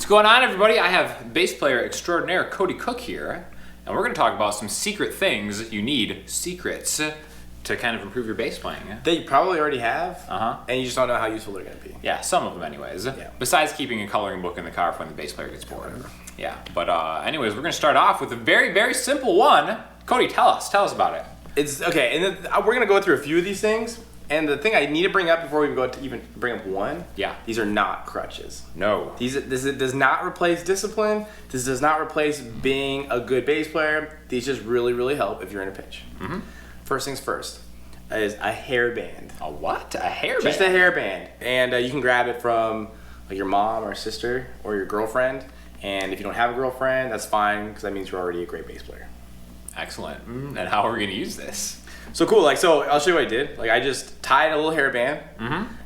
What's going on, everybody? I have bass player extraordinaire Cody Cook here, and we're going to talk about some secret things you need, secrets, to kind of improve your bass playing. That you probably already have, Uh-huh. and you just don't know how useful they're going to be. Yeah, some of them anyways. Yeah. Besides keeping a coloring book in the car for when the bass player gets bored. Yeah, but anyways, we're going to start off with a very, very simple one. Cody, tell us about it. It's okay, and then we're going to go through a few of these things. And the thing I need to bring up before we go to even bring up one, Yeah. these are not crutches. No. This does not replace discipline. This does not replace being a good bass player. These just really, really help if you're in a pinch. Mm-hmm. First things first is a hairband. A what? A hairband? Just a hairband. And you can grab it from like your mom or sister or your girlfriend. And if you don't have a girlfriend, that's fine because that means you're already a great bass player. Excellent. And how are we going to use this? So cool, so I'll show you what I did. I just tied a little hairband,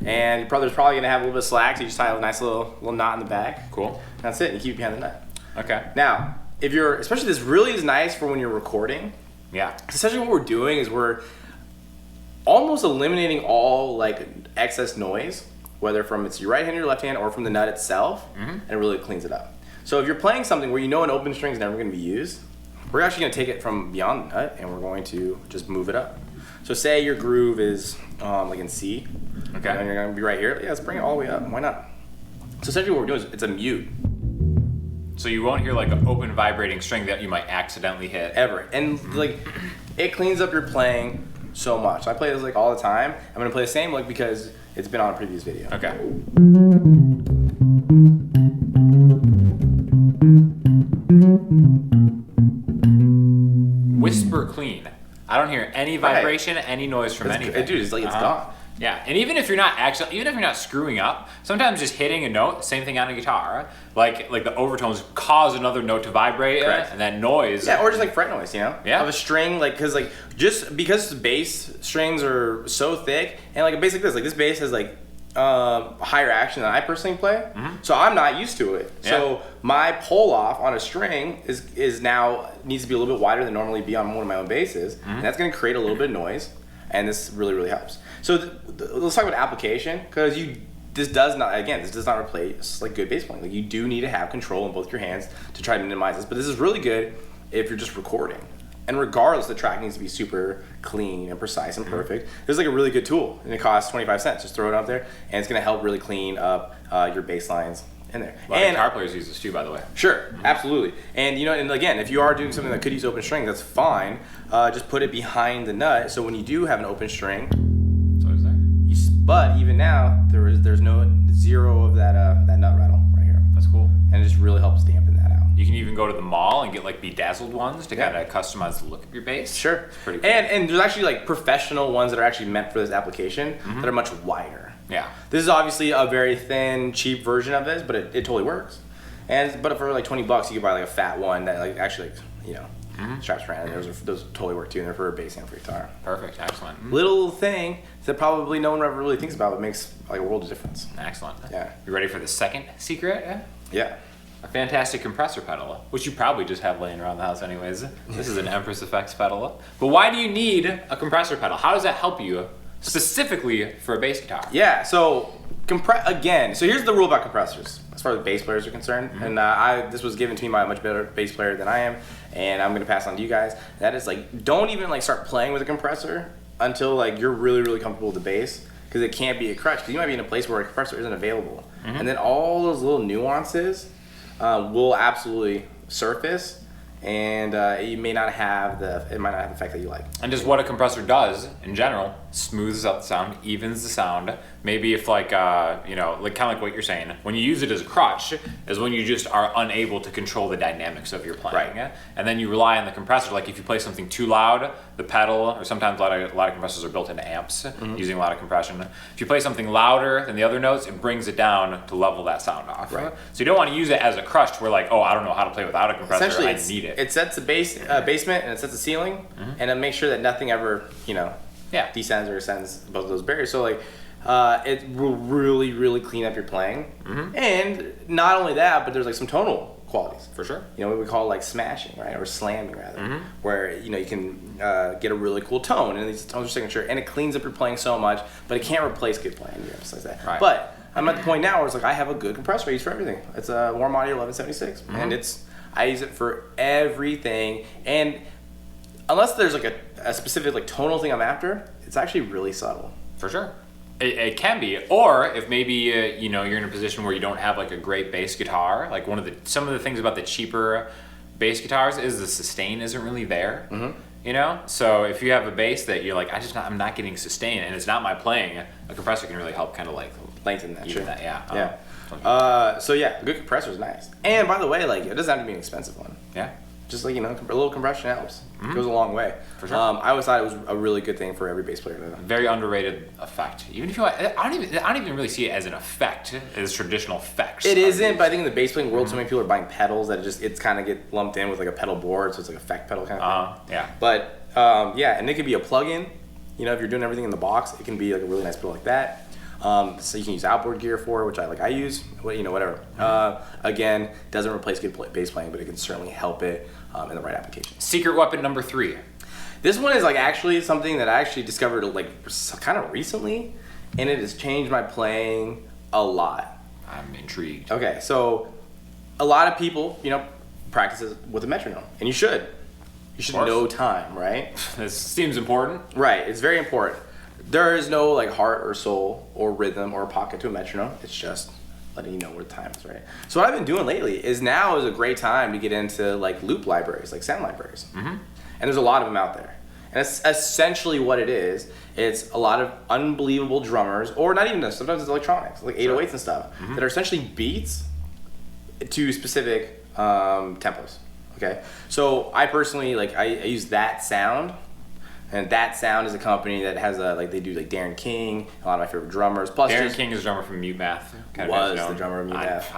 and your brother's probably gonna have a little bit of slack, so you just tie a nice little knot in the back. Cool. That's it, and you keep it behind the nut. Okay. Now, especially this really is nice for when you're recording. Yeah. Essentially what we're doing is we're almost eliminating all excess noise, whether from it's your right hand or your left hand or from the nut itself, and it really cleans it up. So if you're playing something where you know an open string is never gonna be used, we're actually going to take it from beyond the nut and we're going to just move it up. So say your groove is like in C, Okay. and you're going to be right here. Yeah, let's bring it all the way up. Why not? So essentially what we're doing is it's a mute. So you won't hear like an open vibrating string that you might accidentally hit. Ever. And it cleans up your playing so much. I play this all the time. I'm going to play the same because it's been on a previous video. Okay. Whisper clean. I don't hear any vibration, any noise from anything. Dude, it's gone. Yeah, and even if you're not screwing up, sometimes just hitting a note, same thing on a guitar, like the overtones cause another note to vibrate, and that noise. Yeah, or just fret noise, Yeah. of a string, just because bass strings are so thick, and a bass like this bass has higher action than I personally play, so I'm not used to it. Yeah. So my pull off on a string is now needs to be a little bit wider than normally be on one of my own basses, and that's going to create a little bit of noise, and this really, really helps. So let's talk about application, because this does not replace good bass playing. You do need to have control in both your hands to try to minimize this, but this is really good if you're just recording. And regardless, the track needs to be super clean and precise and perfect. This is a really good tool, and it costs 25 cents. Just throw it up there, and it's going to help really clean up your bass lines in there. A lot of guitar players use this too, by the way. Sure, absolutely. And and again, if you are doing something that could use open string, that's fine. Just put it behind the nut, so when you do have an open string, So is there? but even now there's no zero of that nut rattle right here. That's cool. And it just really helps dampen that out. You can even go to the mall and get bedazzled ones to kind of customize the look of your bass. Sure. It's pretty cool. And there's actually professional ones that are actually meant for this application that are much wider. Yeah. This is obviously a very thin, cheap version of this, but it totally works. But for $20, you can buy a fat one that actually straps around. And those totally work too, and they're for a bass and for guitar. Perfect. Excellent. Little thing that probably no one ever really thinks about, but makes a world of difference. Excellent. Yeah. You ready for the second secret? Yeah. A fantastic compressor pedal, which you probably just have laying around the house anyways. This is an Empress Effects pedal. But why do you need a compressor pedal? How does that help you specifically for a bass guitar? Yeah, so so here's the rule about compressors as far as bass players are concerned. And this was given to me by a much better bass player than I am, and I'm gonna pass on to you guys. That is don't even start playing with a compressor until you're really, really comfortable with the bass, because it can't be a crutch, because you might be in a place where a compressor isn't available. And then all those little nuances will absolutely surface, and it might not have the effect that you like. And just what a compressor does in general, smooths out the sound, evens the sound. Maybe if kind of like what you're saying, when you use it as a crutch is when you just are unable to control the dynamics of your playing. Right. And then you rely on the compressor. If you play something too loud, the pedal, or sometimes a lot of compressors are built into amps using a lot of compression. If you play something louder than the other notes, it brings it down to level that sound off. Right. So you don't want to use it as a crutch to where I don't know how to play without a compressor, Essentially, I need it. It sets the basement and it sets the ceiling, and it makes sure that nothing ever descends or ascends above those barriers. So it will really, really clean up your playing. And not only that, but there's some tonal qualities. For sure. What we call smashing, right? Or slamming rather. Where you can get a really cool tone, and these tones are signature, and it cleans up your playing so much, but it can't replace good playing. You emphasize that. Right. But I'm at the point now where it's like I have a good compressor I use for everything. It's a Warm Audio 1176, and I use it for everything. And unless there's like a specific like tonal thing I'm after, it's actually really subtle. For sure. It can be, or if maybe you know, you're in a position where you don't have like a great bass guitar. Like some of the things about the cheaper bass guitars is the sustain isn't really there. You know, so if you have a bass that you're like, I'm not getting sustain, and it's not my playing, a compressor can really help kind of like Lengthen that. even that. So yeah, a good compressor is nice. And by the way, like it doesn't have to be an expensive one. Yeah. Just like, you know, a little compression helps. It goes a long way. For sure. I always thought it was a really good thing for every bass player to know. Very underrated effect. Even if I don't even really see it as an effect, as traditional effects. It isn't, but I think in the bass playing world, so many people are buying pedals that it's kind of get lumped in with like a pedal board, so it's like effect pedal kind of thing. Yeah. But yeah, and it could be a plug-in. You know, if you're doing everything in the box, it can be like a really nice pedal like that. So you can use outboard gear for it, which I use, you know, whatever. Again, doesn't replace good bass playing, but it can certainly help it in the right application. Secret weapon number 3. This one is like actually something that I actually discovered like kind of recently, and it has changed my playing a lot. I'm intrigued. Okay, so a lot of people, you know, practice with a metronome, and you should. You should know time, right? This seems important. Right, it's very important. There is no like heart or soul or rhythm or pocket to a metronome. It's just letting you know where the time is, right? So what I've been doing lately is now is a great time to get into like loop libraries, like sound libraries. And there's a lot of them out there. And it's essentially what it is. It's a lot of unbelievable drummers, or not even this, sometimes it's electronics, like 808s and stuff, that are essentially beats to specific tempos, okay? So I personally, like I use That Sound. And That Sound is a company that has they do like Darren King, a lot of my favorite drummers. Plus, Darren King is a drummer from Mute Math. Was the drummer of Mute Math.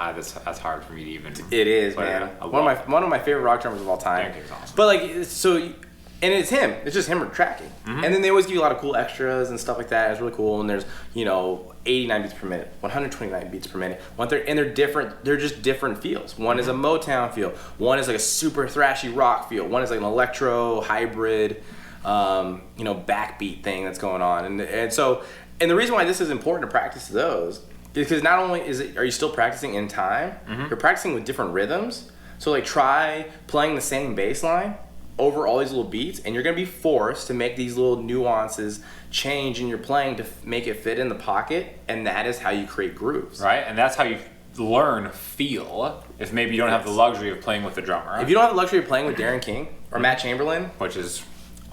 That's hard for me to even. It is, man. One of my favorite rock drummers of all time. Darren King's awesome. But like, so, and it's him. It's just him tracking. And then they always give you a lot of cool extras and stuff like that. It's really cool. And there's 89 beats per minute, 129 beats per minute. They're different. They're just different feels. One is a Motown feel. One is like a super thrashy rock feel. One is like an electro hybrid. Backbeat thing that's going on, and so the reason why this is important to practice those is because not only are you still practicing in time, you're practicing with different rhythms. So like try playing the same bass line over all these little beats, and you're gonna be forced to make these little nuances change in your playing to make it fit in the pocket, and that is how you create grooves. Right, and that's how you learn feel. If maybe you don't have the luxury of playing with the drummer. If you don't have the luxury of playing with Darren King or Matt Chamberlain, which is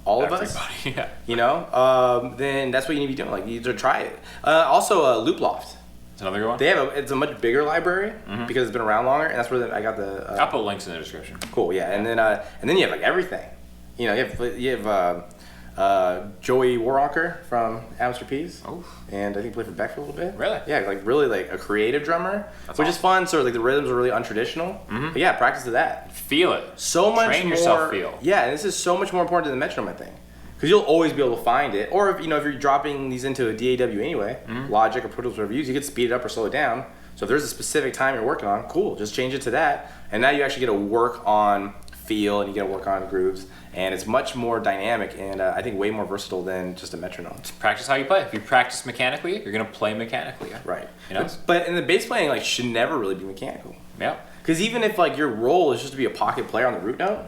all of us, yeah. Then that's what you need to be doing. Like, you need to try it. Also, Loop Loft. It's another good one. It's a much bigger library because it's been around longer, and that's where I got the. I'll put links in the description. Cool, yeah, and then you have like everything. You have Joey Warwalker from Amster Peas, and I think he played for Beck for a little bit. Really? Yeah, like really like a creative drummer, which is fun. So like the rhythms are really untraditional. But yeah, practice to that. Feel it. So much Train more. yourself feel. Yeah, and this is so much more important than the metronome, I think, because you'll always be able to find it. Or if you're dropping these into a DAW anyway, Logic or Pro Tools reviews, you could speed it up or slow it down. So if there's a specific time you're working on, cool, just change it to that, and now you actually get to work on feel and you get to work on grooves. And it's much more dynamic and I think way more versatile than just a metronome. Practice how you play. If you practice mechanically, you're gonna play mechanically. Right. You know? But in the bass playing, should never really be mechanical. Yeah. Because even if your role is just to be a pocket player on the root note,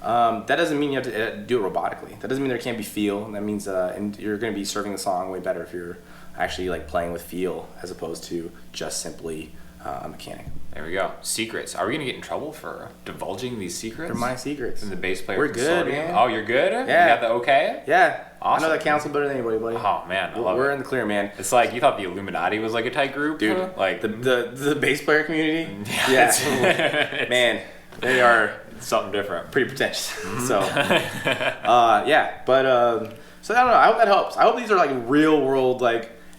that doesn't mean you have to do it robotically. That doesn't mean there can't be feel. And that means and you're gonna be serving the song way better if you're actually playing with feel as opposed to just simply a mechanic. There we go. Secrets. Are we gonna get in trouble for divulging these secrets? They're my secrets. In the bass player We're good, consortium? man. Oh, you're good? Yeah. You got the okay? Yeah. Awesome. I know that council better than anybody, buddy. Oh man, I love We're it. in the clear, man. It's like you thought the Illuminati was like a tight group, Dude. Like the bass player community. Yeah. Man, they are something different. pretty pretentious. So yeah, but so I don't know. I hope that helps. I hope these are real world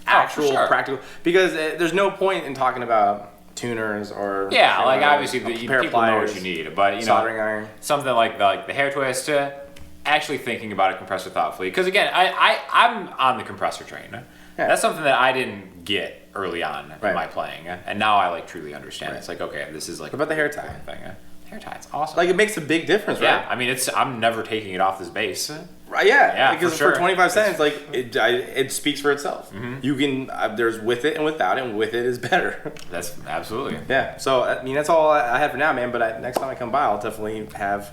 actual practical, because there's no point in talking about tuners or obviously pair of people know what pliers, you need, but soldering iron, something like the hair twist. Actually thinking about a compressor thoughtfully, because again, I'm on the compressor train. Yeah. That's something that I didn't get early on in my playing, and now I truly understand. Right. It's okay, this is What about the hair tie thing. Hair tie, it's awesome. Like, it makes a big difference, right? Yeah, I mean, I'm never taking it off this bass. Right, yeah. Yeah, because for sure. 25 cents, like, it speaks for itself. You can, there's with it and without it, and with it is better. That's absolutely. Yeah, so, I mean, that's all I had for now, man, but next time I come by, I'll definitely have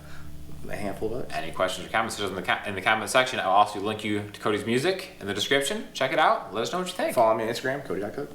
a handful of those. Any questions or comments, just in the comment section. I'll also link you to Cody's music in the description. Check it out. Let us know what you think. Follow me on Instagram, Cody.Cook.